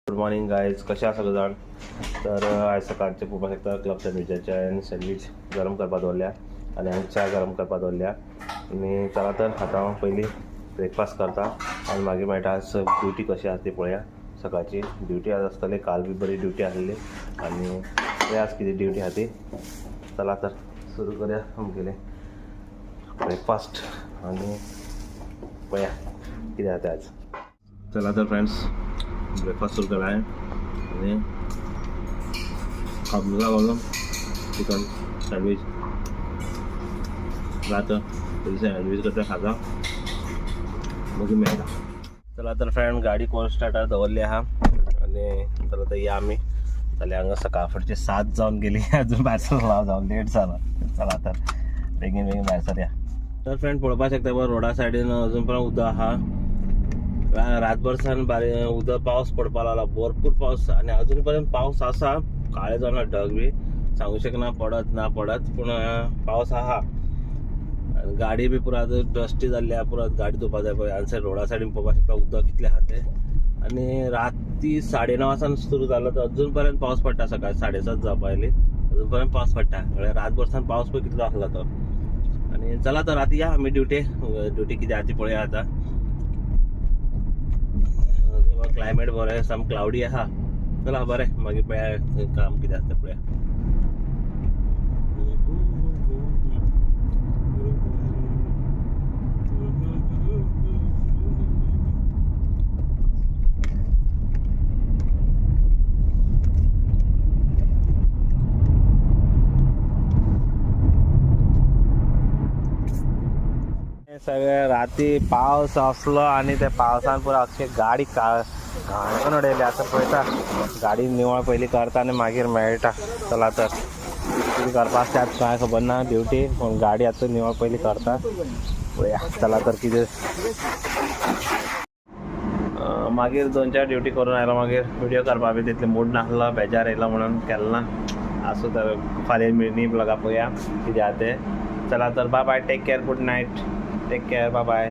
Good morning guys, कशा सगळं जाण. तर आज सकाळचे पळोवपाक शकता क्लब सँडविचाचे सँडविच गरम करपा दवरल्या आनी हांगा च्या गरम करपा दवरल्या. आनी चला तर आतां हांव पयलीं ब्रेकफास्ट करता आनी मागीर मेळटा आज ड्युटी कशी आसा ती पळया. सकाळची ड्युटी आज आसतली, काल बी बरी ड्युटी आसली आनी आज कितें ड्युटी आसा ती. चला तर सुरू करूया आमगेलें ब्रेकफास्ट आनी पळया कितें जाता आज. चला तर फ्रेंड्स, ब्रेकफास्ट सुरू केला आहे आणि काबुला घालून चिकन सँडविच राहतं. पयलीं सँडविच करता खाता मागीर मेळटा. चला तर फ्रेंड, गाडी कोण स्टार्टार दवरली आहा आनी चला तर या आमी. जाल्यार हांगा सकाळ फुडची 7 जावन गेली, अजून भायर सरला जावन लेट जाला. चला तर बेगीन भायर सरया. तर फ्रेंड पळोवपाक शकता बरं, रोडा सायडीन अजून पण उदक आहा. रातभरसान उदक पावस पडपा लागला, भरपूर पावस आनी अजून पर्यंत पावस आसा. काळे जावन ढग बी सांगू शकना पडत ना पडत, पूण पावस आहा. गाडी बी पुरा डस्टी जाल्ली आहा, पुरा गाडी धुवपा जाय पळय. हांगसर रोडा सायडीन पळोवपाक शकता उदक कितलें आहा तें. आनी राती 9:30 सुरू जालो तर अजून पर्यंत पावस पडटा. सकाळी 7:30 जावपा आयली, अजून पर्यंत पावस पडटा. रातभरसान पावस पळय कितलो आसलो तो. आनी चला तर आतां या आमी ड्युटी कितें आहा ती पळया. आतां क्लायमेट बरें, सम क्लाउडी आहा. चला बरें, मागीर पळया काम कितें आसता पळया. सगळे राती पावस असलो आनी त्या पावसान पुरो अख्खे गाडी घाण उडयली. आतां पळयता गाडी निवळ पयलीं करता आनी मागीर मेळटा. चला तर कितें करपा आसता कांय खबर ना ड्युटी, पूण गाडी आतां निवळ पयलीं करता पळया. चला तर कितें मागीर 2-4 ड्युटी करून आयलो. मागीर व्हिडिओ करपा बी तितले मूड नासलो, बेजार येयलो म्हणून केलो ना. आसूं तर फाल्यां न्यू ब्लॉगा पळया कितें आहा तें. चला तर bye bye, take care, good night, take care, bye bye.